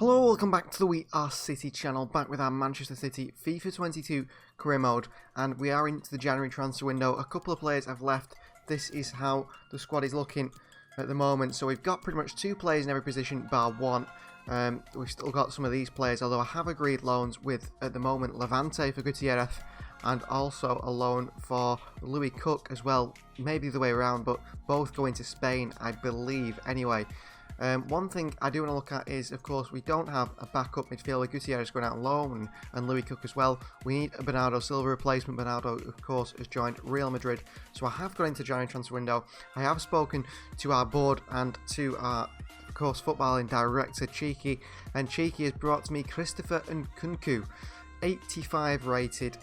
Hello, welcome back to the We Are City channel, back with our Manchester City FIFA 22 career mode, and we are into the January transfer window. A couple of players have left. This is how the squad is looking at the moment. So we've got pretty much 2 players in every position, bar 1. We've still got some of these players, although I have agreed loans with, at the moment, Levante for Gutierrez, and also a loan for Louis Cook as well. Maybe the way around, but both going to Spain, I believe, anyway. One thing I do want to look at is, of course, we don't have a backup midfielder. Gutierrez going out on loan, and Louis Cook as well. We need a Bernardo Silva replacement. Bernardo, of course, has joined Real Madrid. So I have got into January transfer window. I have spoken to our board and to our, of course, footballing director, Cheeky. And Cheeky has brought to me Christopher Nkunku, 85 rated.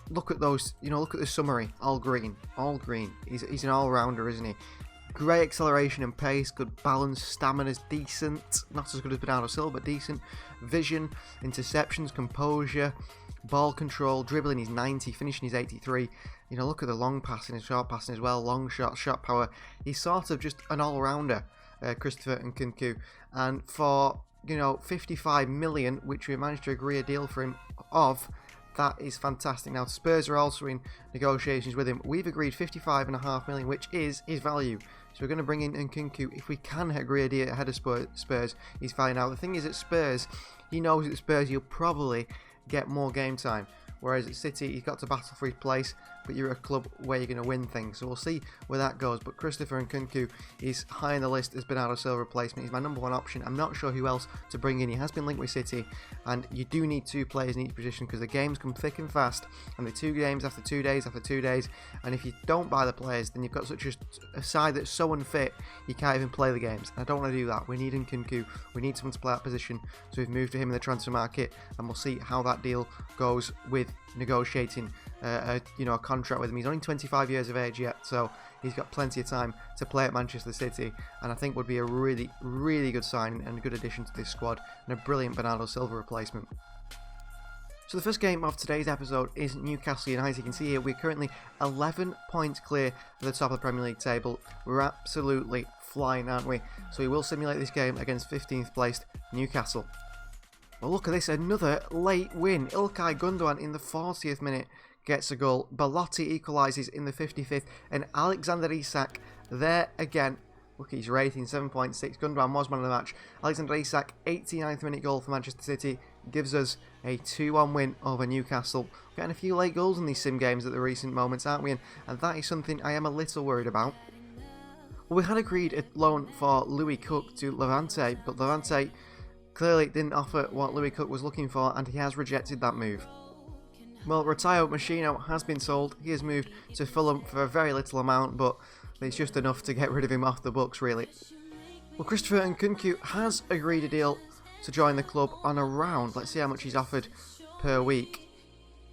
Look at those, look at the summary. All green, all green. He's an all-rounder, isn't he? Great acceleration and pace, good balance, stamina's decent, not as good as Bernardo Silva, but decent. Vision, interceptions, composure, ball control, dribbling is 90, finishing is 83. Look at the long passing and short passing as well, long shot, shot power. He's sort of just an all-rounder, Christopher Nkunku. And for, 55 million, which we managed to agree a deal for him of, that is fantastic. Now, Spurs are also in negotiations with him. We've agreed 55.5 million, which is his value. So we're going to bring in Nkunku. If we can agree a deal ahead of Spurs, he's fine. Now, the thing is, at Spurs, he knows at Spurs he'll probably get more game time. Whereas at City, he's got to battle for his place, but you're a club where you're going to win things. So we'll see where that goes. But Christopher Nkunku is high on the list as Bernardo Silva replacement. He's my #1 option. I'm not sure who else to bring in. He has been linked with City, and you do need 2 players in each position because the games come thick and fast, and the 2 games after 2 days after 2 days. And if you don't buy the players, then you've got such a side that's so unfit, you can't even play the games. I don't want to do that. We need Nkunku. We need someone to play that position. So we've moved to him in the transfer market, and we'll see how that deal goes with negotiating a contract with him. He's only 25 years of age yet, so he's got plenty of time to play at Manchester City, and I think would be a really, really good signing and a good addition to this squad, and a brilliant Bernardo Silva replacement. So the first game of today's episode is Newcastle United. You can see here we're currently 11 points clear of the top of the Premier League table. We're absolutely flying, aren't we? So we will simulate this game against 15th placed Newcastle. Well, look at this, another late win. İlkay Gündoğan in the 40th minute gets a goal. Belotti equalises in the 55th, and Alexander Isak there again. Look at his rating, 7.6. Gündoğan was man of the match. Alexander Isak, 89th minute goal for Manchester City, gives us a 2-1 win over Newcastle. Getting a few late goals in these sim games at the recent moments, aren't we? And that is something I am a little worried about. Well, we had agreed a loan for Louis Cook to Levante, but Levante clearly didn't offer what Louis Cook was looking for, and he has rejected that move. Well, Ratayo Machino has been sold. He has moved to Fulham for a very little amount, but it's just enough to get rid of him off the books, really. Well, Christopher Nkunku has agreed a deal to join the club on around, let's see how much he's offered per week,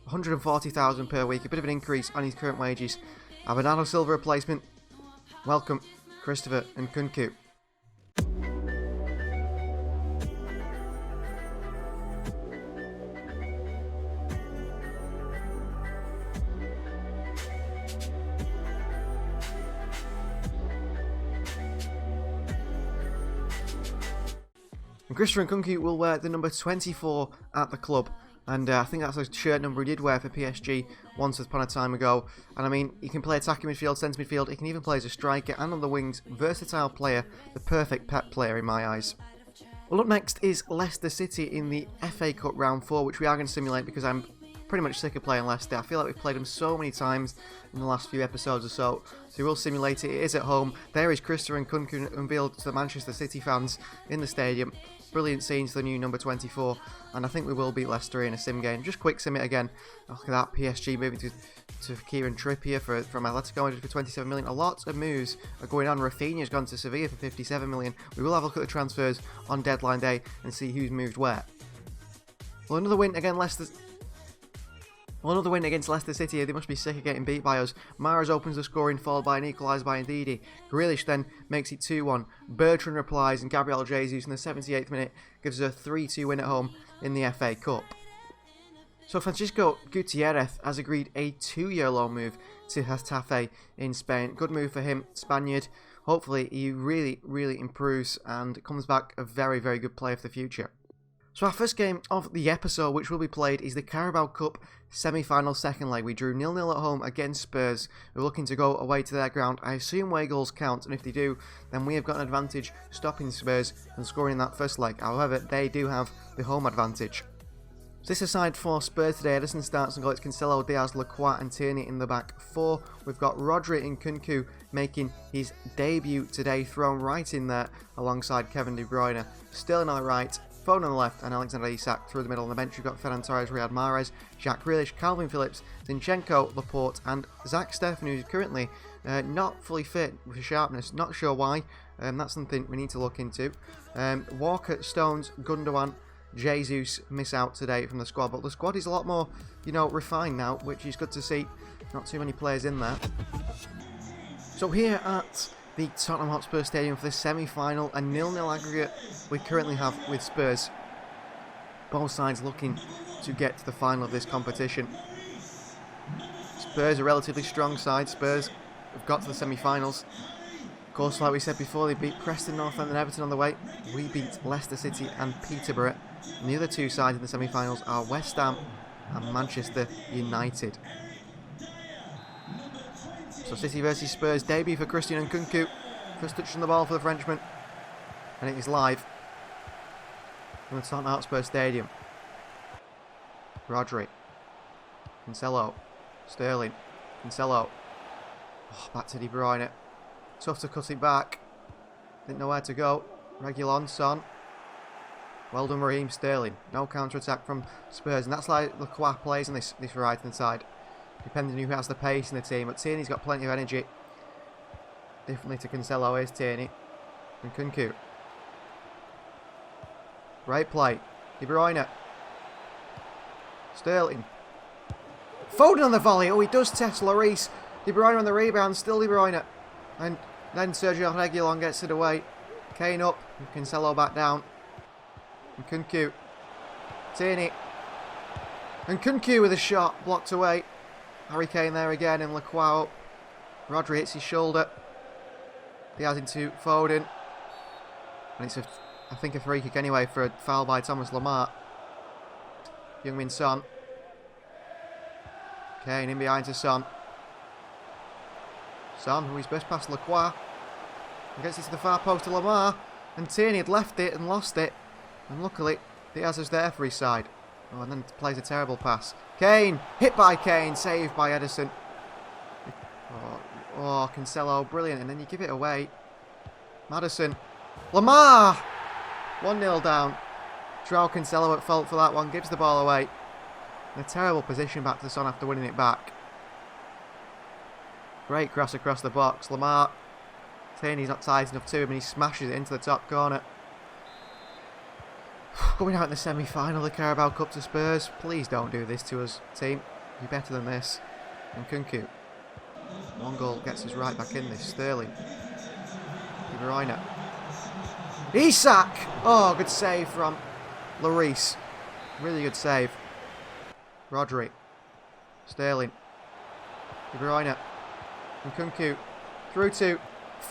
140,000 per week, a bit of an increase on his current wages. A Bernardo Silva replacement. Welcome, Christopher Nkunku. And Christopher Nkunku will wear the number 24 at the club, and I think that's a shirt number he did wear for PSG once upon a time ago. And I mean, he can play attacking midfield, centre midfield, he can even play as a striker and on the wings. Versatile player, the perfect Pep player in my eyes. Well, up next is Leicester City in the FA Cup round 4, which we are going to simulate because I'm pretty much sick of playing Leicester. I feel like we've played them so many times in the last few episodes or so. So we'll simulate it. It is at home. There is Christopher Nkunku unveiled to the Manchester City fans in the stadium. Brilliant scenes for the new number 24, and I think we will beat Leicester in a sim game. Just quick sim it again. Look at that, PSG moving to Kieran Trippier from Atletico for 27 million. A lot of moves are going on. Rafinha's gone to Sevilla for 57 million. We will have a look at the transfers on deadline day and see who's moved where. Well, another win against Leicester City. They must be sick of getting beat by us. Mahrez opens the scoring, followed by an equaliser by Ndidi. Grealish then makes it 2-1. Bertrand replies, and Gabriel Jesus in the 78th minute gives us a 3-2 win at home in the FA Cup. So Francisco Gutierrez has agreed a 2-year loan move to Getafe in Spain. Good move for him, Spaniard. Hopefully he really, really improves and comes back a very, very good player for the future. So our first game of the episode, which will be played, is the Carabao Cup semi-final second leg. We drew 0-0 at home against Spurs. We're looking to go away to their ground. I assume away goals count, and if they do, then we have got an advantage stopping Spurs and scoring in that first leg. However, they do have the home advantage. So this aside for Spurs today, Edison starts and goal. It's Cancelo, Diaz, Lacroix and Tierney in the back four. We've got Rodri and Nkunku making his debut today, thrown right in there alongside Kevin De Bruyne. Sterling on the right, Foden on the left, and Alexander Isak through the middle. On the bench, we've got Ferran Torres, Riyad Mahrez, Jack Grealish, Calvin Phillips, Zinchenko, Laporte, and Zach Steffen, who's currently not fully fit with sharpness. Not sure why. That's something we need to look into. Walker, Stones, Gundogan, Jesus miss out today from the squad, but the squad is a lot more, refined now, which is good to see. Not too many players in there. So here at the Tottenham Hotspur Stadium for the semi-final, a 0-0 aggregate we currently have with Spurs. Both sides looking to get to the final of this competition. Spurs are a relatively strong side. Spurs have got to the semi-finals. Of course, like we said before, they beat Preston North End and Everton on the way. We beat Leicester City and Peterborough. And the other two sides in the semi-finals are West Ham and Manchester United. So City versus Spurs, debut for Christian Nkunku. First touch on the ball for the Frenchman. And it is live from the Tottenham Hotspur Stadium. Rodri. Cancelo. Sterling. Cancelo. Oh, back to De Bruyne. Tough to cut it back. Didn't know where to go. Reguilon, Son. Well done, Raheem Sterling. No counter-attack from Spurs. And that's like Lacroix plays on this right-hand side. Depending on who has the pace in the team. But Tierney's got plenty of energy. Differently to Cancelo. Here's Tierney. And Nkunku. Great play. De Bruyne. Sterling. Foden on the volley. Oh, he does test Lloris. De Bruyne on the rebound. Still De Bruyne. And then Sergio Reguilon gets it away. Kane up. And Cancelo back down. And Nkunku. Tierney. And Nkunku with a shot. Blocked away. Harry Kane there again, and Lacroix up. Rodri hits his shoulder. Diaz into Foden. And it's, I think, a free kick anyway for a foul by Thomas Lemar. Heung-min Son. Kane in behind to Son. Son, who is best past Lacroix. And gets it to the far post to Lemar. And Tierney had left it and lost it. And luckily, Diaz is there for his side. Oh, and then plays a terrible pass. Kane! Hit by Kane. Saved by Edison. Oh, Cancelo. Brilliant. And then you give it away. Maddison. Lemar! 1-0 down. Joao Cancelo at fault for that one. Gives the ball away. In a terrible position back to Son after winning it back. Great cross across the box. Lemar. Tierney's not tight enough to him and he smashes it into the top corner. Going out in the semi-final of the Carabao Cup to Spurs. Please don't do this to us, team. You're better than this. And Nkunku. One goal gets us right back in this. Sterling. De Bruyne. Isak! Oh, good save from Lloris. Really good save. Rodri. Sterling. De Bruyne. And Nkunku. Through to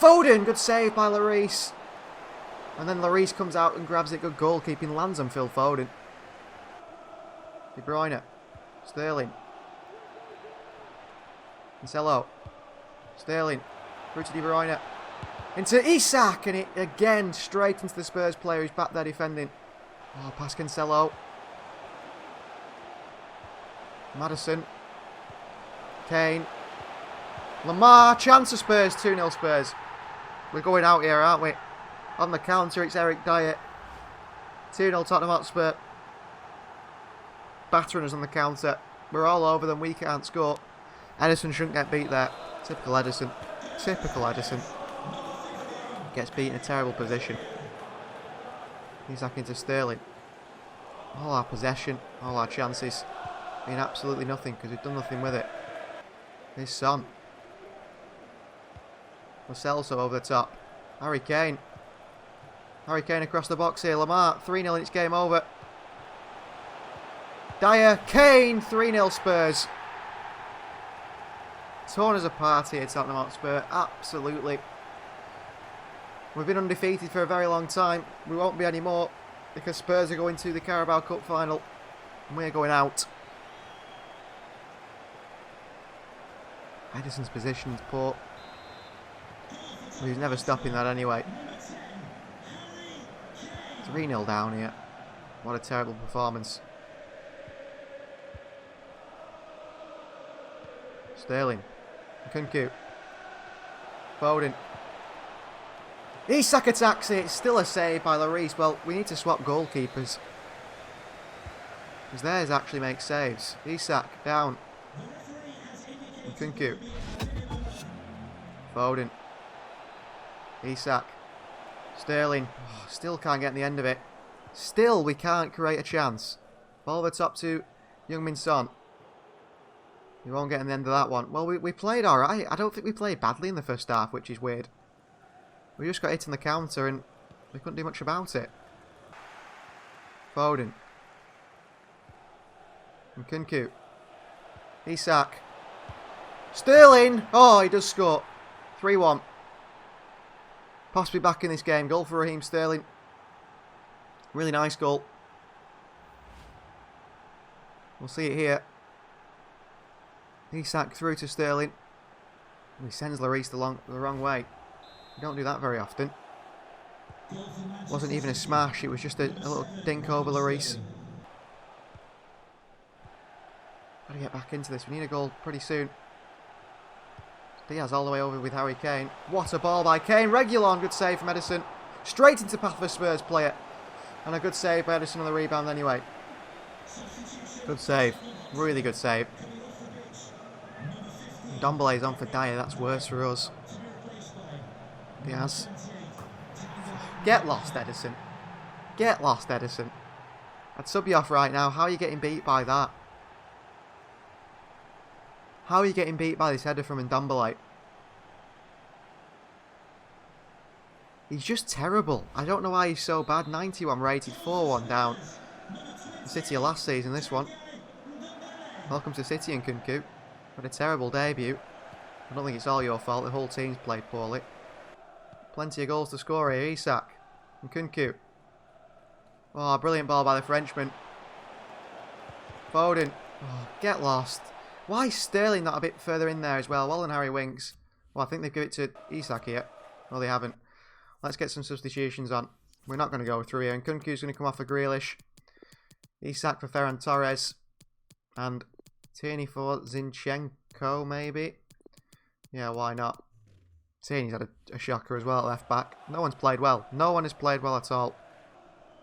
Foden. Good save by Lloris. And then Lloris comes out and grabs it. Good goalkeeping. Lands on Phil Foden. De Bruyne. Sterling. Cancelo. Sterling. Through to De Bruyne. Into Isak. And it again straight into the Spurs player who's back there defending. Oh, past Cancelo. Maddison. Kane. Lemar. Chance of Spurs. 2-0 Spurs. We're going out here, aren't we? On the counter, it's Eric Dyer. 2-0 Tottenham Hotspur. Battering us on the counter. We're all over them. We can't score. Edison shouldn't get beat there. Typical Edison. Typical Edison. Gets beat in a terrible position. He's back into Sterling. All our possession, all our chances mean absolutely nothing because we've done nothing with it. Here's Son. Lo Celso over the top. Harry Kane. Harry Kane across the box here. Lemar, 3-0 and it's game over. Dyer, Kane, 3-0 Spurs. Torn us apart here, Tottenham Hotspur. Absolutely. We've been undefeated for a very long time. We won't be anymore. because Spurs are going to the Carabao Cup final and we're going out. Ederson's position is poor. Well, he's never stopping that anyway. 3-0 down here. What a terrible performance. Sterling. Nkunku. Foden. Isak attacks it. It's still a save by Lloris. Well, we need to swap goalkeepers. Because theirs actually makes saves. Isak down. Nkunku. Foden. Isak. Sterling. Oh, still can't get in the end of it. Still, we can't create a chance. Ball over top to Heung-min Son. We won't get in the end of that one. Well, we played alright. I don't think we played badly in the first half, which is weird. We just got hit on the counter and we couldn't do much about it. Foden. Nkunku. Isak. Sterling! Oh, he does score. 3-1. Possibly back in this game. Goal for Raheem Sterling. Really nice goal. We'll see it here. Isak through to Sterling. He sends Lloris the wrong way. You don't do that very often. Wasn't even a smash, it was just a little dink over Lloris. Gotta get back into this. We need a goal pretty soon. Diaz all the way over with Harry Kane. What a ball by Kane. Reguilon, good save from Ederson. Straight into path of a Spurs player. And a good save by Ederson on the rebound anyway. Good save. Really good save. Ndombele's on for Dyer. That's worse for us. Diaz. Get lost, Ederson. Get lost, Ederson. I'd sub you off right now. How are you getting beat by that? How are you getting beat by this header from Ndombele? He's just terrible. I don't know why he's so bad. 91 rated, 4-1 down. The City of last season, this one. Welcome to City and Nkunku. What a terrible debut. I don't think it's all your fault. The whole team's played poorly. Plenty of goals to score here. Isak. Nkunku. Oh, brilliant ball by the Frenchman. Foden. Oh, get lost. Why is Sterling not a bit further in there as well? Well done, Harry Winks. Well, I think they've given it to Isak here. Well, they haven't. Let's get some substitutions on. We're not going to go through here. Nkunku's going to come off for Grealish. Isak for Ferran Torres. And Tierney for Zinchenko, maybe. Yeah, why not? Tierney's had a shocker as well at left back. No one's played well. No one has played well at all.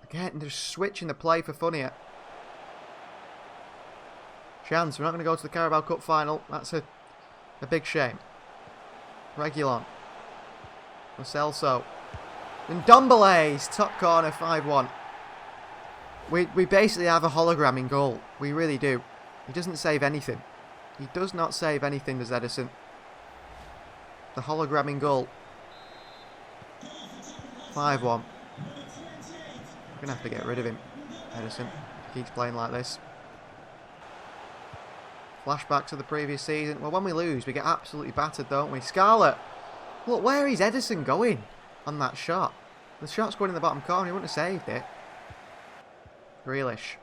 Again, they're switching the play for fun here. Chance, we're not going to go to the Carabao Cup final. That's a big shame. Reguilon. Lo Celso. Ndombele's top corner, 5-1. We basically have a hologram in goal. We really do. He doesn't save anything. He does not save anything, does Ederson. The hologram in goal. 5-1. We're going to have to get rid of him, Ederson. If he keeps playing like this. Flashback to the previous season. Well, when we lose, we get absolutely battered, don't we? Scarlett! Look, where is Ederson going on that shot? The shot's going in the bottom corner. He wouldn't have saved it. Grealish.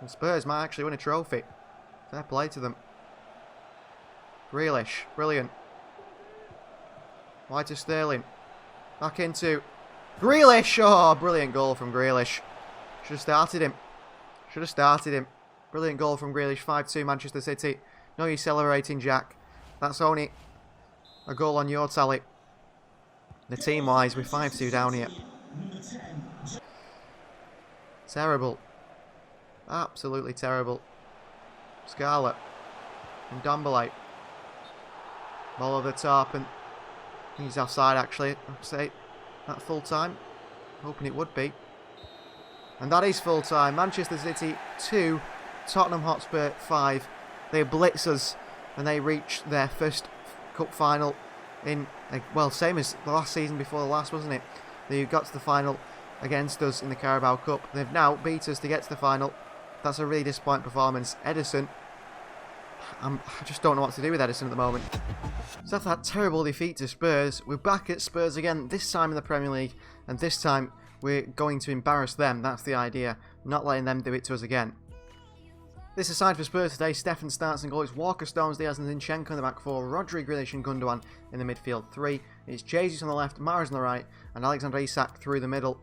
And Spurs might actually win a trophy. Fair play to them. Grealish. Brilliant. Wide to Sterling. Back into Grealish. Oh, brilliant goal from Grealish. Should have started him. Should have started him. Brilliant goal from Grealish. 5-2 Manchester City. No, you're celebrating, Jack. That's only a goal on your tally. The team-wise, we're 5-2 down here. Terrible. Absolutely terrible. Scarlett. And Ndombele. Ball over the top, and he's offside actually. I'd say that full time. Hoping it would be. And that is full time. Manchester City 2, Tottenham Hotspur 5. They blitz us and they reach their first cup final in, well, same as the last season before the last, wasn't it? They got to the final against us in the Carabao Cup. They've now beat us to get to the final. That's a really disappointing performance. Ederson, I just don't know what to do with Ederson at the moment. So after that terrible defeat to Spurs, we're back at Spurs again, this time in the Premier League, and this time we're going to embarrass them. That's the idea. Not letting them do it to us again. This aside for Spurs today, Stefan starts in goal. It's Walker, Stones, Diaz and Zinchenko in the back four. Rodri, Grealish and Gundogan in the midfield three. It's Jesus on the left, Mahrez on the right, and Alexander Isak through the middle.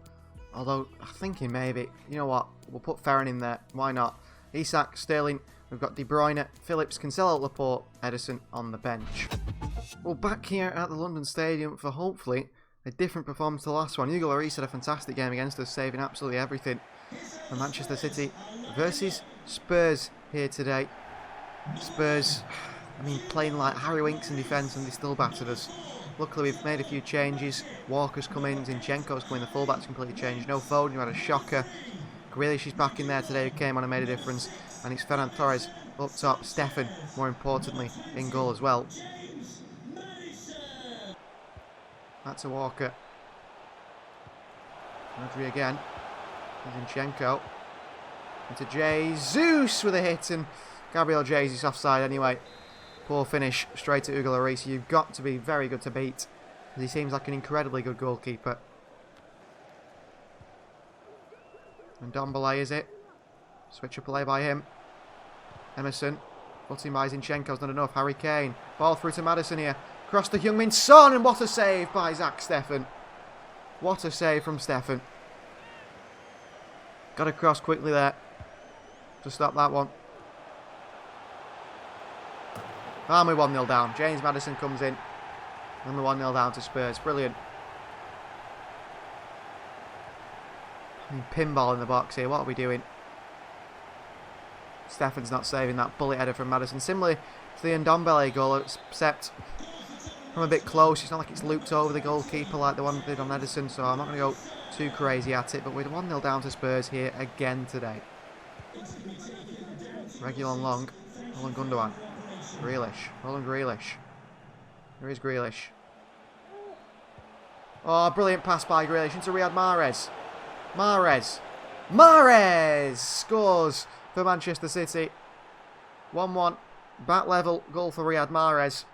Although, I'm thinking maybe, you know what, we'll put Ferran in there. Why not? Isak, Sterling, we've got De Bruyne, Phillips, Cancelo, Laporte, Ederson on the bench. Well, back here at the London Stadium for hopefully a different performance to the last one. Hugo Lloris had a fantastic game against us, saving absolutely everything. And Manchester City versus Spurs here today. Spurs, I mean, playing like Harry Winks in defence and they still battered us. Luckily, we've made a few changes. Walker's come in, Zinchenko's come in, the fullback's completely changed. No Foden, who had a shocker. Grealish is back in there today, who came on and made a difference. And it's Ferran Torres up top. Stefan, more importantly, in goal as well. That's a Walker. Rodri again. Zinchenko. Into Jesus with a hit, and Gabriel Jesus offside anyway. Poor finish straight to Hugo Lloris. You've got to be very good to beat, because he seems like an incredibly good goalkeeper. And Ndombele, is it? Switch up play by him. Emerson. Putting by Zinchenko's not enough. Harry Kane. Ball through to Maddison here. Cross to Heung-min Son, and what a save by Zach Steffen. What a save from Steffen. Got across quickly there to stop that one. And we're 1-0 down. James Maddison comes in. And we're 1-0 down to Spurs. Brilliant. I mean, pinball in the box here. What are we doing? Steffen's not saving that bullet header from Maddison. Similarly to the Ndombele goal, except from a bit close. It's not like it's looped over the goalkeeper like the one did on Ederson, so I'm not going to go too crazy at it. But we're 1-0 down to Spurs here again today. Reguilon long. Roland Gundogan. Grealish. Roland Grealish. There is Grealish. Oh, brilliant pass by Grealish into Riyad Mahrez. Mahrez scores for Manchester City. 1-1. Bat level goal for Riyad Mahrez.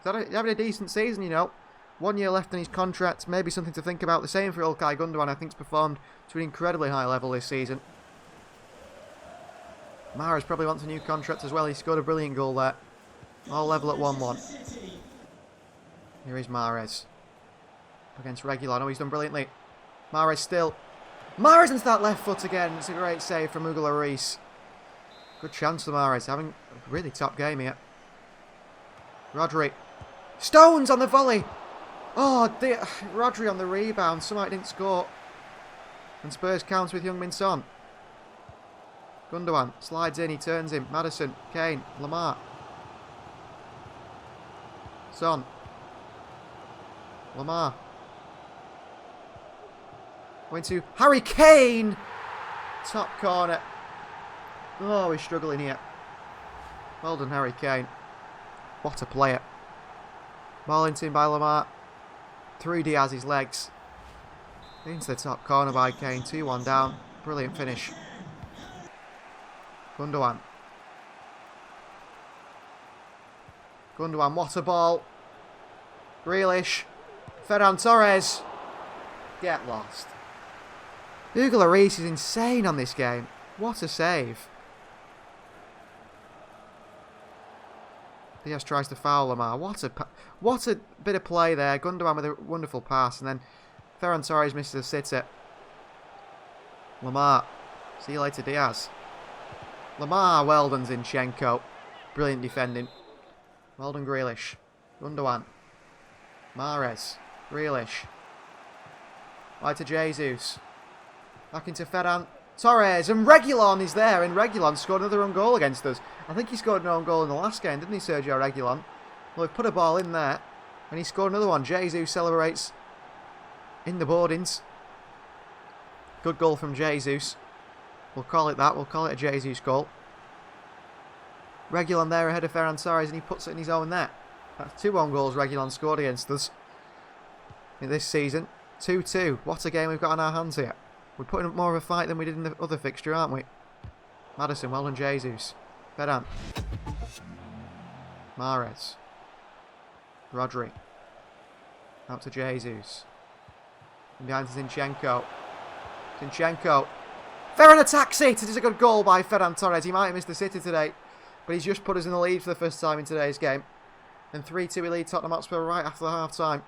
He's having a decent season, you know. 1 year left on his contract. Maybe something to think about. The same for Ilkay Gundogan. I think he's performed to an incredibly high level this season. Mahrez probably wants a new contract as well. He scored a brilliant goal there. All level at 1-1. Here is Mahrez. Against Reguilon. Oh, he's done brilliantly. Mahrez still. Mahrez into that left foot again. It's a great save from Hugo Lloris. Good chance for Mahrez. Having a really top game here. Rodri. Stones on the volley. Oh, dear. Rodri on the rebound. Somehow it didn't score. And Spurs counts with Heung-min Son. Gundogan slides in. He turns him. Maddison. Kane. Lamar. Son. Lamar. Going to Harry Kane. Top corner. Oh, we're struggling here. Well done, Harry Kane. What a player. Ball into him by Lamar. Through Diaz's legs. Into the top corner by Kane. 2-1 down. Brilliant finish. Gundogan. Gundogan, what a ball. Grealish. Ferran Torres. Get lost. Hugo Lloris is insane on this game. What a save. Diaz tries to foul Lamar. What a bit of play there. Gundogan with a wonderful pass. And then Ferran Torres misses a sitter. Lamar. See you later, Diaz. Lamar. Well done, Zinchenko. Brilliant defending. Well done, Grealish. Gundogan. Mahrez. Grealish. Right to Jesus. Back into Ferran Torres. And Reguilon is there. And Reguilon scored another own goal against us. I think he scored an own goal in the last game, didn't he, Sergio Reguilon? Well, he put a ball in there. And he scored another one. Jesus celebrates in the boardings. Good goal from Jesus. We'll call it that. We'll call it a Jesus goal. Reguilon there ahead of Ferran Torres, and he puts it in his own net. That's 2 own goals Reguilon scored against us in this season. 2-2. What a game we've got on our hands here. We're putting up more of a fight than we did in the other fixture, aren't we? Maddison, well done, Jesus. Ferran. Mahrez. Rodri. Out to Jesus. And behind to Zinchenko. Zinchenko. Ferran attacks it. It is a good goal by Ferran Torres. He might have missed the City today, but he's just put us in the lead for the first time in today's game. And 3-2 we lead Tottenham Hotspur right after the half-time.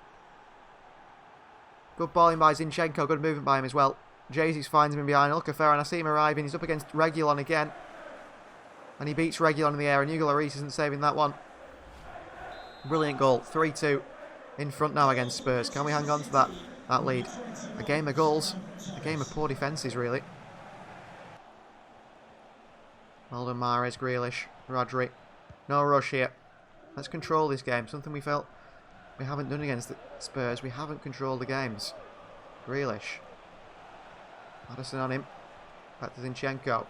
Good balling by Zinchenko. Good movement by him as well. Jesus finds him in behind. Look at Ferran. I see him arriving. He's up against Reguilon again. And he beats Reguilon in the air. And Hugo Lloris isn't saving that one. Brilliant goal. 3-2 in front now against Spurs. Can we hang on to that lead? A game of goals. A game of poor defences, really. Alden, Mahrez, Grealish, Rodri. No rush here. Let's control this game. Something we felt we haven't done against the Spurs. We haven't controlled the games. Grealish. Maddison on him. Back to Zinchenko.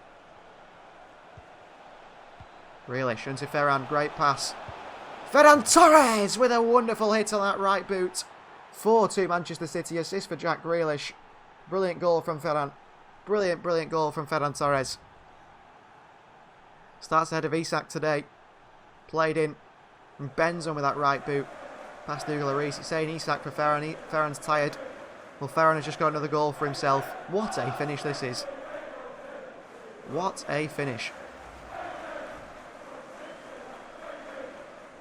Grealish into Ferran. Great pass. Ferran Torres with a wonderful hit on that right boot. 4-2 Manchester City. Assist for Jack Grealish. Brilliant goal from Ferran. Brilliant, brilliant goal from Ferran Torres. Starts ahead of Isak today. Played in. And bends on with that right boot. Past Hugo Lloris. It's saying Isak for Ferran. Ferran's tired. Well, Ferran has just got another goal for himself. What a finish this is. What a finish.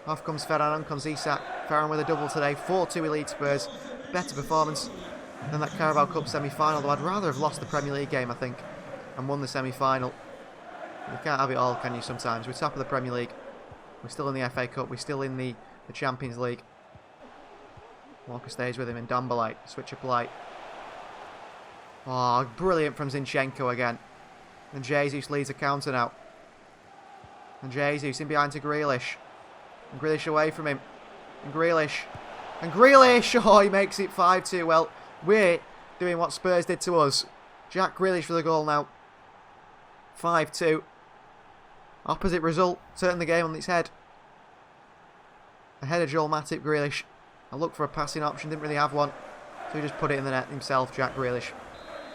Off comes Ferran, on comes Isak. Ferran with a double today. 4-2 elite Spurs. Better performance than that Carabao Cup semi-final, though I'd rather have lost the Premier League game, I think, and won the semi-final. You can't have it all, can you, sometimes? We're top of the Premier League. We're still in the FA Cup. We're still in the Champions League. Walker stays with him in Dombalite. Switch of play. Oh, brilliant from Zinchenko again. And Jesus leads a counter now. And Jesus in behind to Grealish. And Grealish away from him. And Grealish. And Grealish! Oh, he makes it 5-2. Well, we're doing what Spurs did to us. Jack Grealish for the goal now. 5-2. Opposite result. Turning the game on its head. Ahead of Joel Matip, Grealish. I looked for a passing option. Didn't really have one. So he just put it in the net himself, Jack Grealish.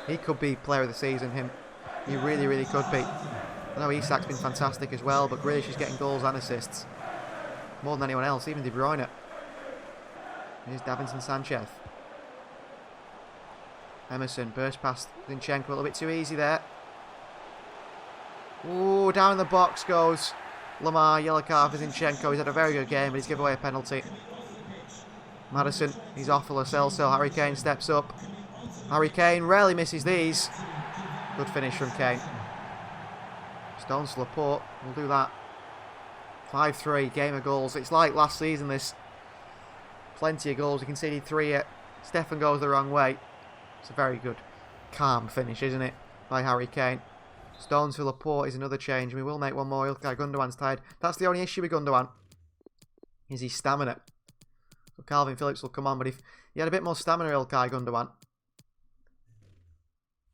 He could be player of the season, him. He really, really could be. I know Isak's been fantastic as well, but Grealish is getting goals and assists. More than anyone else, even De Bruyne. Here's Davinson Sanchez. Emerson burst past Zinchenko, a little bit too easy there. Ooh, down in the box goes Lamar, yellow card for Zinchenko. He's had a very good game, but he's given away a penalty. Maddison, he's off for Lo Celso. Harry Kane steps up. Harry Kane rarely misses these. Good finish from Kane. Stones to Laporte, we'll do that. 5-3, game of goals. It's like last season, this. Plenty of goals. We conceded 3 yet. Stefan goes the wrong way. It's a very good, calm finish, isn't it? By Harry Kane. Stones for Laporte is another change. We will make one more. Ilkay Gundogan's tired. That's the only issue with Gundogan. Is his stamina. So Calvin Phillips will come on, but if he had a bit more stamina, Ilkay Gundogan,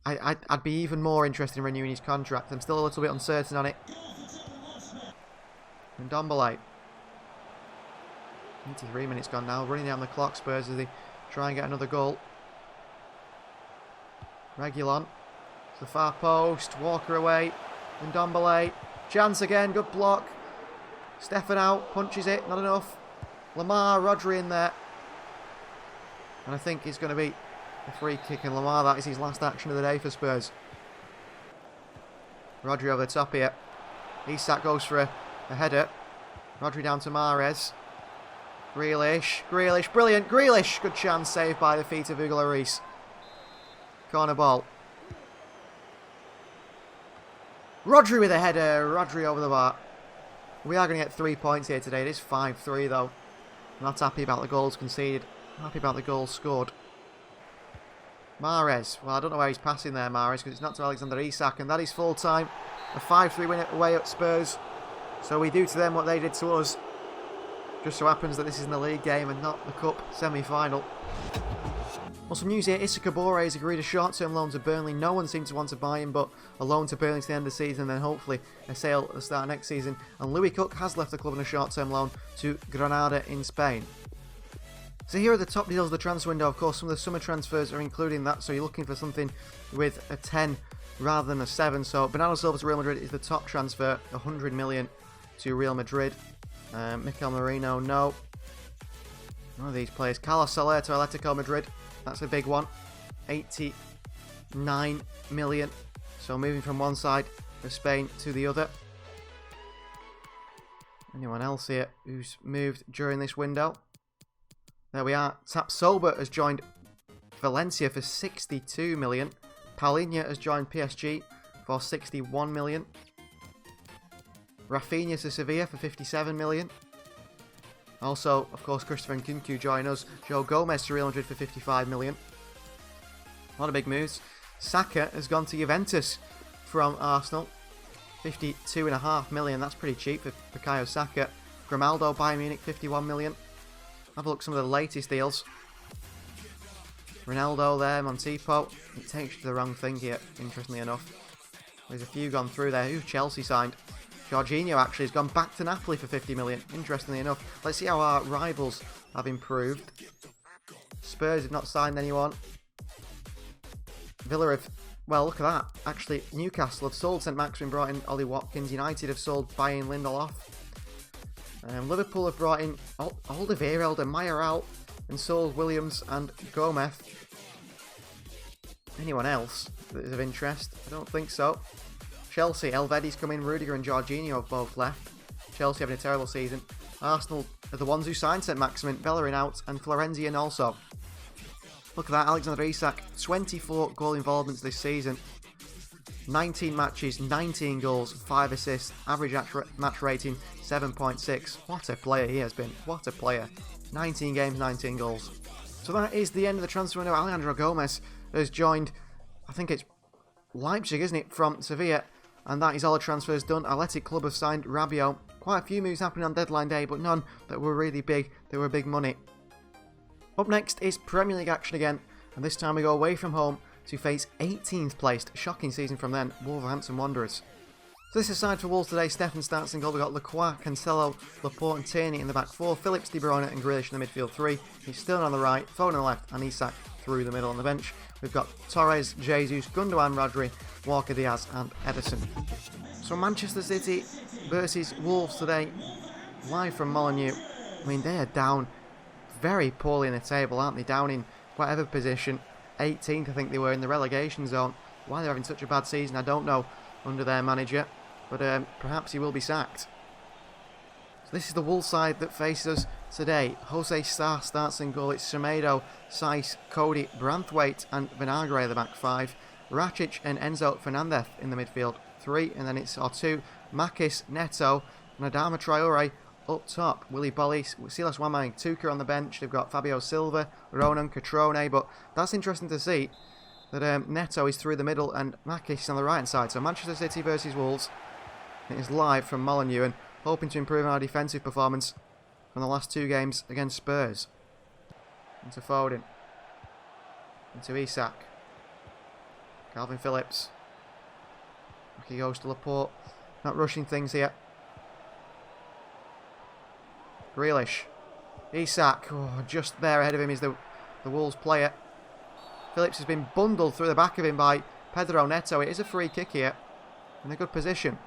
I'd be even more interested in renewing his contract. I'm still a little bit uncertain on it. And Dombalite. 83 minutes gone now. Running down the clock, Spurs, as they try and get another goal. Reguilon. To the far post. Walker away. And Dombalite. Chance again. Good block. Stefan out. Punches it. Not enough. Lamar. Rodri in there. And I think it's going to be a free kick. And Lamar, that is his last action of the day for Spurs. Rodri over the top here. Isak goes for a header. Rodri down to Mahrez. Grealish. Grealish. Brilliant. Grealish. Good chance. Saved by the feet of Hugo Lloris. Corner ball. Rodri with a header. Rodri over the bar. We are going to get 3 points here today. It is 5-3 though. I'm not happy about the goals conceded. I'm happy about the goals scored. Mahrez. Well, I don't know where he's passing there, Mahrez, because it's not to Alexander Isak. And that is full time. A 5-3 win away at Spurs. So we do to them what they did to us. Just so happens that this is in the league game and not the cup semi-final. Well, some news here. Issa Kabore has agreed a short-term loan to Burnley. No one seemed to want to buy him, but a loan to Burnley to the end of the season, and then hopefully a sale at the start of next season. And Louis Cook has left the club on a short-term loan to Granada in Spain. So here are the top deals of the transfer window. Of course, some of the summer transfers are including that, so you're looking for something with a 10 rather than a 7. So Bernardo Silva to Real Madrid is the top transfer, 100 million to Real Madrid. Mikel Merino, no. None of these players. Carlos Soler to Atletico Madrid. That's a big one. 80 9 million. So moving from one side of Spain to the other. Anyone else here who's moved during this window? There we are. Tapsoba has joined Valencia for 62 million. Paulinho has joined PSG for 61 million. Rafinha to Sevilla for 57 million. Also, of course, Christopher Nkunku join us. Joe Gomez to Real Madrid for 55 million. A lot of big moves. Saka has gone to Juventus from Arsenal. 52.5 million. That's pretty cheap for Bukayo Saka. Grimaldo, Bayern Munich, 51 million. Have a look at some of the latest deals. Ronaldo there, Montipo. It takes you to the wrong thing here, interestingly enough. There's a few gone through there. Who Chelsea signed? Jorginho actually has gone back to Napoli for 50 million, interestingly enough. Let's see how our rivals have improved. Spurs have not signed anyone. Villa have, well, look at that. Actually, Newcastle have sold St. Maximin, brought in Ollie Watkins. United have sold Bayern Lindelof. Liverpool have brought in Alderweireld and Mayoral and sold Williams and Gomez. Anyone else that is of interest? I don't think so. Chelsea, Elvedi's come in, Rudiger and Jorginho have both left. Chelsea having a terrible season. Arsenal are the ones who signed St. Maximin, Bellerin out, and Florenzi in also. Look at that, Alexander Isak, 24 goal involvements this season. 19 matches, 19 goals, 5 assists, average match rating 7.6. What a player he has been, what a player. 19 games, 19 goals. So that is the end of the transfer window. Alejandro Gomez has joined, I think it's Leipzig, isn't it, from Sevilla. And that is all the transfers done. Athletic Club have signed Rabiot. Quite a few moves happening on deadline day, but none that were really big. They were big money. Up next is Premier League action again, and this time we go away from home to face 18th placed, shocking season from then, Wolverhampton Wanderers. So this is side for Wolves today. Stefan starts in goal. We've got Lacroix, Cancelo, Laporte and Tierney in the back four. Phillips, De Bruyne and Grealish in the midfield three. He's still on the right, Foden on the left and Isak through the middle on the bench. We've got Torres, Jesus, Gundogan, Rodri, Walker, Diaz and Ederson. So Manchester City versus Wolves today, live from Molineux. I mean, they are down very poorly in the table, aren't they? Down in whatever position. 18th, I think they were, in the relegation zone. Why they're having such a bad season, I don't know, under their manager. But perhaps he will be sacked. So this is the Wolves side that faces us today. Jose Sarr starts in goal. It's Semedo, Saiss, Cody, Branthwaite and Vinagre at the back five. Rakic and Enzo Fernandez in the midfield three. And then it's our two, Makis, Neto, and Adama Traore up top. Willy Bolly, Silas Wama and Tuka on the bench. They've got Fabio Silva, Ronan, Catrone. But that's interesting to see that Neto is through the middle and Makis on the right hand side. So Manchester City versus Wolves. It is live from Molineux and hoping to improve our defensive performance from the last two games against Spurs. Into Foden. Into Isak. Calvin Phillips. Back he goes to Laporte. Not rushing things here. Grealish. Isak. Oh, just there ahead of him is the Wolves player. Phillips has been bundled through the back of him by Pedro Neto. It is a free kick here. In a good position.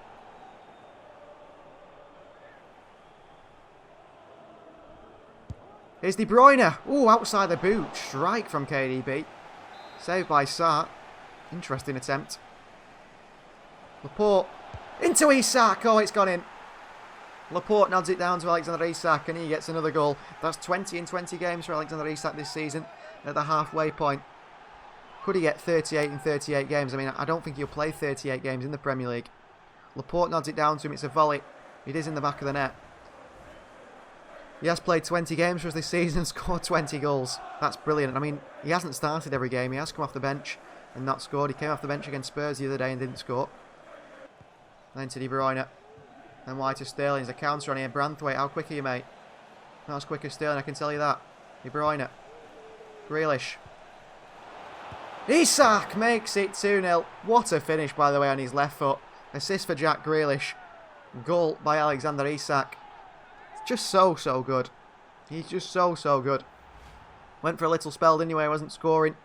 Here's De Bruyne. Ooh, outside the boot. Strike from KDB. Saved by Sarr. Interesting attempt. Laporte. Into Isak. Oh, it's gone in. Laporte nods it down to Alexander Isak and he gets another goal. That's 20 in 20 games for Alexander Isak this season at the halfway point. Could he get 38 in 38 games? I mean, I don't think he'll play 38 games in the Premier League. Laporte nods it down to him. It's a volley. It is in the back of the net. He has played 20 games for us this season and scored 20 goals. That's brilliant. I mean, he hasn't started every game. He has come off the bench and not scored. He came off the bench against Spurs the other day and didn't score. Then to De Bruyne. Then wide to Sterling. There's a counter on here. Branthwaite, how quick are you, mate? Not as quick as Sterling, I can tell you that. De Bruyne. Grealish. Isak makes it 2-0. What a finish, by the way, on his left foot. Assist for Jack Grealish. Goal by Alexander Isak. Just so good. He's just so good. Went for a little spell anyway, wasn't scoring.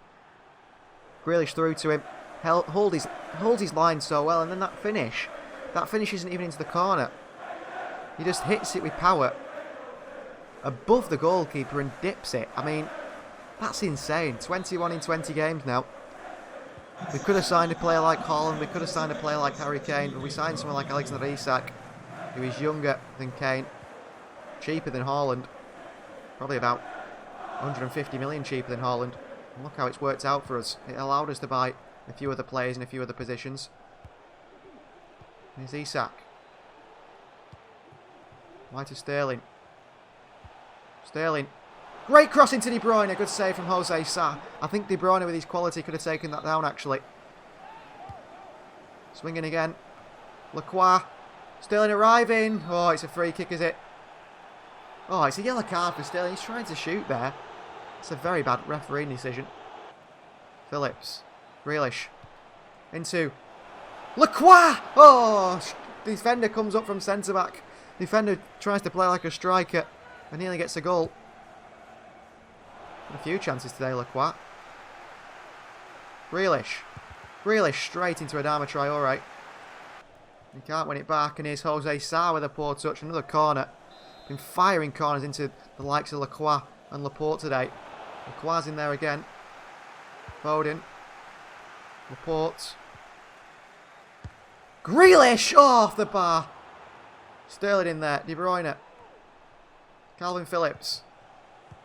Grealish through to him. Holds his line so well, and then that finish isn't even into the corner. He just hits it with power above the goalkeeper and dips it. I mean, that's insane. 21 in 20 games now. We could have signed a player like Haaland, we could have signed a player like Harry Kane, but we signed someone like Alexander Isak, who is younger than Kane, cheaper than Haaland, probably about 150 million cheaper than Haaland. And look how it's worked out for us. It allowed us to buy a few other players in a few other positions. Here's Isak. Wide to Sterling. Sterling. Great cross into De Bruyne. Good save from Jose Sa. I think De Bruyne with his quality could have taken that down actually. Swinging again. Lacroix. Sterling arriving. Oh, it's a free kick, is it? Oh, it's a yellow card for Sterling. He's trying to shoot there. It's a very bad refereeing decision. Phillips. Grealish. Into Lacroix! Oh! Defender comes up from centre-back. Defender tries to play like a striker and nearly gets a goal. A few chances today, Lacroix. Grealish. Grealish straight into Adama Traore. He can't win it back, and here's Jose Sa with a poor touch. Another corner. Been firing corners into the likes of Lacroix and Laporte today. Lacroix's in there again. Foden. Laporte. Grealish! Oh, off the bar. Sterling in there. De Bruyne. Calvin Phillips.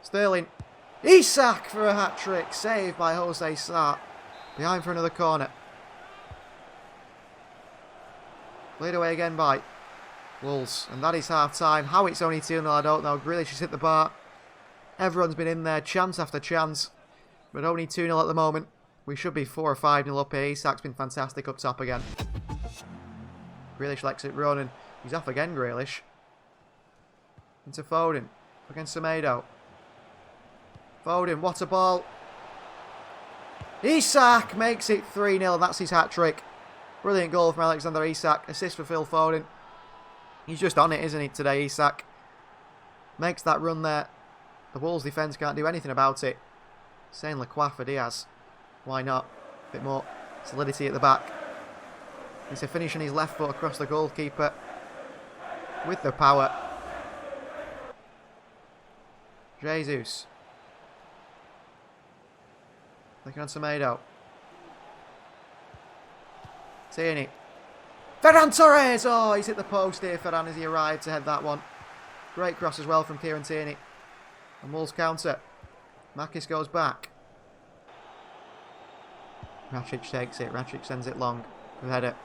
Sterling. Isak for a hat-trick. Saved by Jose Sa. Behind for another corner. Played away again by Wolves. And that is half-time. How it's only 2-0, I don't know. Grealish has hit the bar. Everyone's been in there, chance after chance. But only 2-0 at the moment. We should be 4 or 5-0 up here. Isak's been fantastic up top again. Grealish lets it run, and he's off again, Grealish. Into Foden. Against Semedo. Foden, what a ball. Isak makes it 3-0, and that's his hat-trick. Brilliant goal from Alexander Isak. Assist for Phil Foden. He's just on it, isn't he, today, Isak? Makes that run there. The Wolves defence can't do anything about it. Saying Lacroix for Diaz. Why not? A bit more solidity at the back. He's a finish on his left foot across the goalkeeper. With the power. Jesus. Looking on Semedo. Tierney. Ferran Torres! Oh, he's hit the post here, Ferran, as he arrived to head that one. Great cross as well from Kieran Tierney. And Wolves counter. Makis goes back. Rakic takes it. Rakic sends it long. Good header.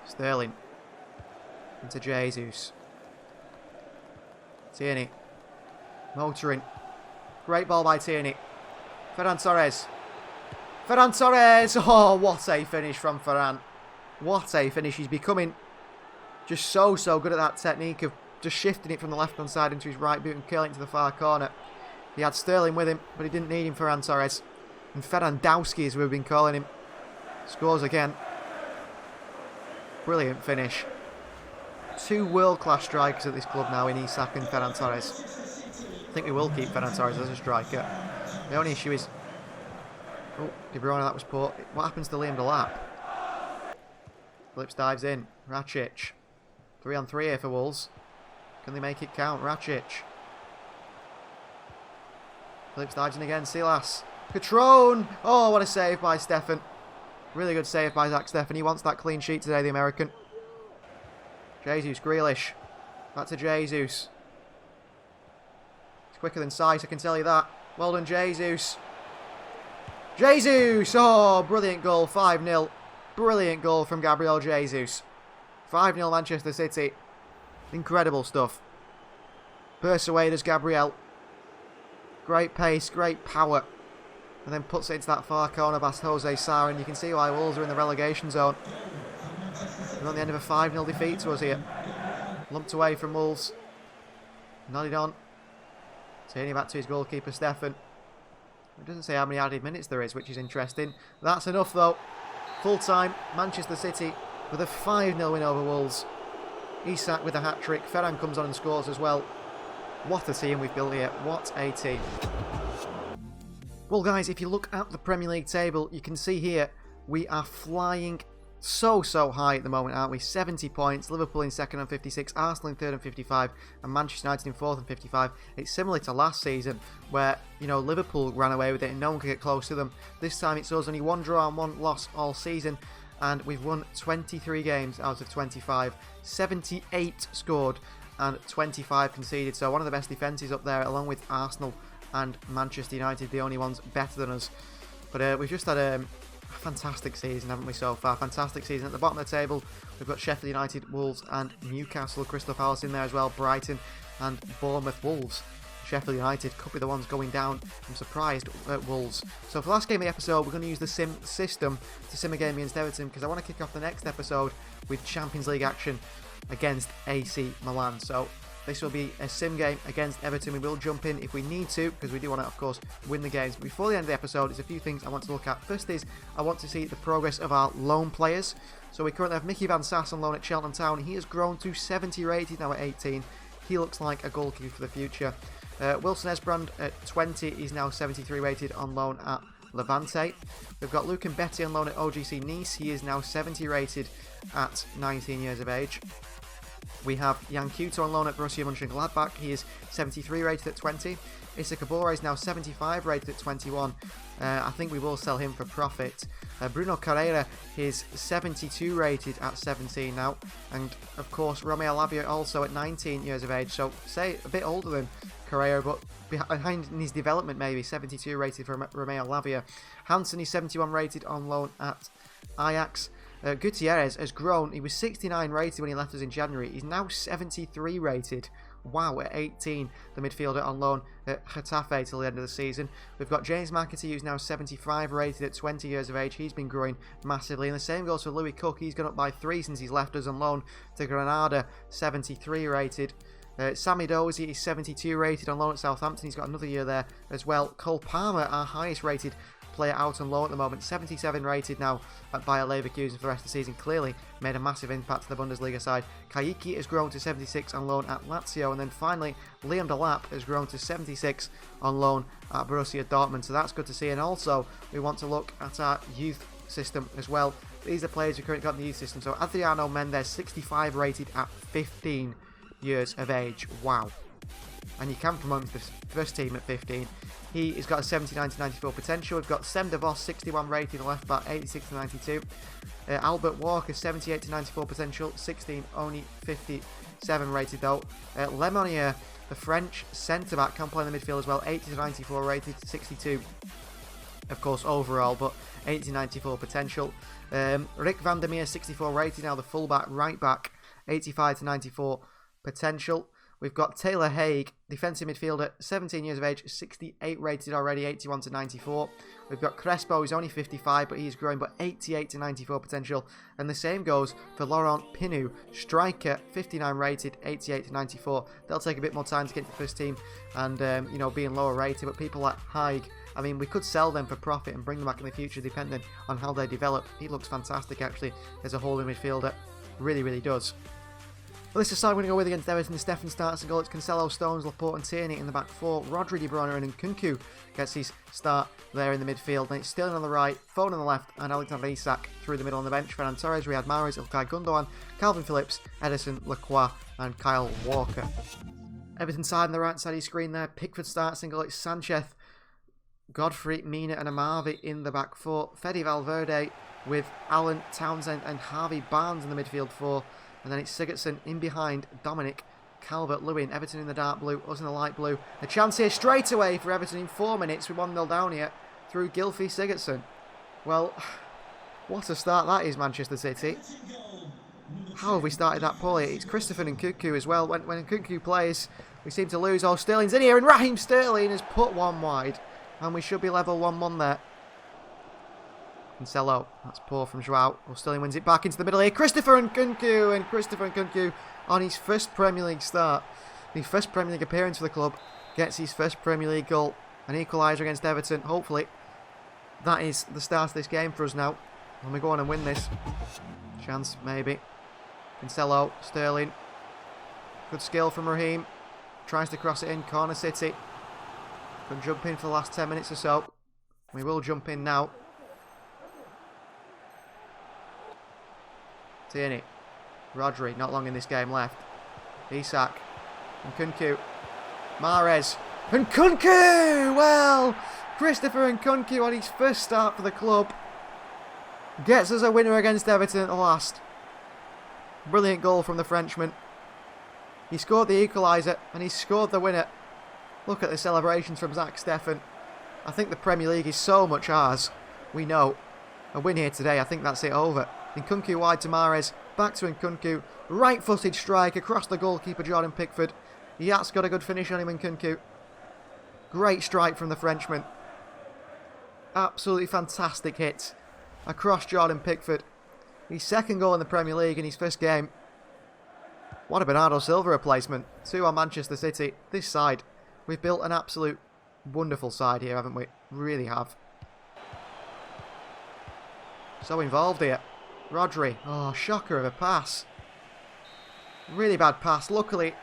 Sterling. Into Jesus. Tierney. Motoring. Great ball by Tierney. Ferran Torres. Ferran Torres! Oh, what a finish from Ferran. What a finish. He's becoming just so good at that technique of just shifting it from the left-hand side into his right boot and curling it to the far corner. He had Sterling with him, but he didn't need him, Ferran Torres. And Ferrandowski, as we've been calling him, scores again. Brilliant finish. 2 world-class strikers at this club now in Isak and Ferran Torres. I think we will keep Ferran Torres as a striker. The only issue is... Oh, De Bruyne, that was poor. What happens to Liam Delap? Phillips dives in. Rakic. 3-on-3 here for Wolves. Can they make it count? Rakic. Phillips dives in again. Silas. Catrone. Oh, what a save by Stefan. Really good save by Zach Stefan. He wants that clean sheet today, the American. Jesus, Grealish. Back to Jesus. It's quicker than sight, I can tell you that. Well done, Jesus. Jesus! Oh, brilliant goal. 5-0. Brilliant goal from Gabriel Jesus. 5-0 Manchester City. Incredible stuff. Bursts away, does Gabriel. Great pace, great power. And then puts it into that far corner past Jose Sa, and you can see why Wolves are in the relegation zone. We're on the end of a 5-0 defeat to us here. Lumped away from Wolves. Nodded on. Tierney back to his goalkeeper, Stefan. It doesn't say how many added minutes there is, which is interesting. That's enough, though. Full-time, Manchester City with a 5-0 win over Wolves. Isak with a hat-trick. Ferran comes on and scores as well. What a team we've built here. What a team. Well, guys, if you look at the Premier League table, you can see here we are flying so high at the moment, aren't we? 70 points, Liverpool in second on 56, Arsenal in third on 55, and Manchester United in fourth on 55. It's similar to last season where, you know, Liverpool ran away with it and no one could get close to them. This time it's us, only 1 draw and 1 loss all season, and we've won 23 games out of 25, 78 scored and 25 conceded. So one of the best defences up there, along with Arsenal and Manchester United, the only ones better than us. But we've just had a fantastic season, haven't we, so far? Fantastic season. At the bottom of the table, we've got Sheffield United, Wolves and Newcastle, Crystal Palace in there as well, Brighton and Bournemouth. Wolves, Sheffield United could be the ones going down. I'm surprised at Wolves. So for the last game of the episode, we're going to use the sim system to sim a game against Everton, because I want to kick off the next episode with Champions League action against AC Milan. So this will be a sim game against Everton. We will jump in if we need to, because we do want to, of course, win the games. But before the end of the episode, there's a few things I want to look at. First is, I want to see the progress of our loan players. So we currently have Mickey Van Sass on loan at Cheltenham Town. He has grown to 70 rated now at 18. He looks like a goalkeeper for the future. Wilson Esbrand at 20 is now 73 rated on loan at Levante. We've got Luke Betty on loan at OGC Nice. He is now 70 rated at 19 years of age. We have Jan Kuto on loan at Borussia Mönchengladbach. He is 73 rated at 20. Issa Kabore is now 75 rated at 21. I think we will sell him for profit. Bruno Carrera is 72 rated at 17 now. And of course, Romeo Lavia also at 19 years of age. So, say a bit older than Carrera, but behind in his development maybe. 72 rated for Romeo Lavia. Hansen is 71 rated on loan at Ajax. Gutierrez has grown. He was 69 rated when he left us in January. He's now 73 rated. Wow, at 18, the midfielder on loan at Getafe till the end of the season. We've got James McAtee, who's now 75 rated at 20 years of age. He's been growing massively. And the same goes for Louis Cook. He's gone up by 3 since he's left us on loan to Granada, 73 rated. Sammy Dozy is 72 rated on loan at Southampton. He's got another year there as well. Cole Palmer, our highest rated player out on loan at the moment, 77 rated now at Bayer Leverkusen for the rest of the season. Clearly made a massive impact to the Bundesliga side. Kayiki has grown to 76 on loan at Lazio, and then finally Liam Delap has grown to 76 on loan at Borussia Dortmund, so that's good to see. And also we want to look at our youth system as well. These are players who currently got in the youth system. So Adriano Mendes, 65 rated at 15 years of age. Wow. And you can promote him to the first team at 15. He has got a 79 to 94 potential. We've got Sem de Vos, 61 rated, the left back, 86 to 92. Albert Walker, 78 to 94 potential, 16, only 57 rated though. Lemonier, the French centre back, can play in the midfield as well, 80 to 94 rated, 62 of course overall, but 80 to 94 potential. Rick van der Meer, 64 rated, now the full back, right back, 85 to 94 potential. We've got Taylor Haig, defensive midfielder, 17 years of age, 68 rated already, 81 to 94. We've got Crespo, who's only 55, but he's growing, but 88 to 94 potential. And the same goes for Laurent Pinu, striker, 59 rated, 88 to 94. They'll take a bit more time to get to the first team and, you know, being lower rated. But people like Haig, I mean, we could sell them for profit and bring them back in the future depending on how they develop. He looks fantastic, actually, as a holding midfielder. Really, really does. Well, this is the side we're going to go with against Everton. Stefan starts and goal. It's Cancelo, Stones, Laporte and Tierney in the back four. Rodri, De Bruyne and Nkunku gets his start there in the midfield. Then it's Sterling on the right, Foden on the left and Alexander Isak through the middle on the bench. Ferran Torres, Riyad Mahrez, Ilkay Gundogan, Calvin Phillips, Edison, Lacroix and Kyle Walker. Everton side on the right side of your screen there. Pickford starts and goal. It's Sanchez, Godfrey, Mina and Amavi in the back four. Fede Valverde with Allen, Townsend and Harvey Barnes in the midfield four. And then it's Sigurdsson in behind Dominic Calvert-Lewin. Everton in the dark blue, us in the light blue. A chance here straight away for Everton in 4 minutes. We're 1-0 down here through Gylfi Sigurdsson. Well, what a start that is, Manchester City. How have we started that poorly? It's Christopher Nkunku as well. When Nkunku plays, we seem to lose. Oh, Sterling's in here and Raheem Sterling has put one wide. And we should be level 1-1 there. Cancelo, that's poor from Joao. Well, Sterling wins it back into the middle here. Christopher Nkunku on his first Premier League start. The first Premier League appearance for the club. Gets his first Premier League goal. An equaliser against Everton. Hopefully, that is the start of this game for us now. When we go on and win this. Chance, maybe. Cancelo, Sterling. Good skill from Raheem. Tries to cross it in. Corner City. Can jump in for the last 10 minutes or so. We will jump in now. Tierney. Rodri, not long in this game left. Isak. Nkunku. Mahrez. Nkunku! Well, Christopher Nkunku on his first start for the club gets us a winner against Everton at the last. Brilliant goal from the Frenchman. He scored the equaliser and he scored the winner. Look at the celebrations from Zach Steffen. I think the Premier League is so much ours. We know. A win here today, I think that's it over. Nkunku wide to Mahrez. Back to Nkunku. Right-footed strike across the goalkeeper Jordan Pickford. Yat's got a good finish on him, Nkunku. Great strike from the Frenchman. Absolutely fantastic hit across Jordan Pickford. His second goal in the Premier League in his first game. What a Bernardo Silva replacement. 2 on Manchester City. This side, we've built an absolute wonderful side here, haven't we? Really have. So involved here. Rodri. Oh, shocker of a pass. Really bad pass. Luckily,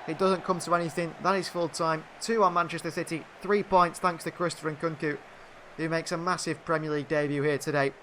it doesn't come to anything. That is full time. 2 on Manchester City. 3 points thanks to Christopher Nkunku, who makes a massive Premier League debut here today.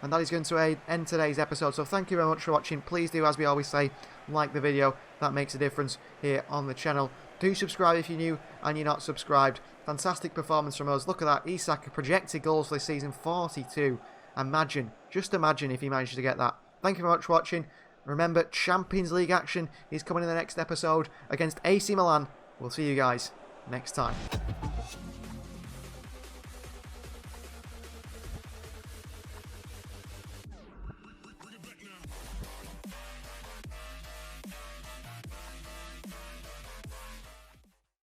And that is going to end today's episode. So thank you very much for watching. Please do, as we always say, like the video. That makes a difference here on the channel. Do subscribe if you're new and you're not subscribed. Fantastic performance from us. Look at that. Isak projected goals for this season, 42. Imagine. Just imagine if he managed to get that. Thank you very much for watching. Remember, Champions League action is coming in the next episode against AC Milan. We'll see you guys next time.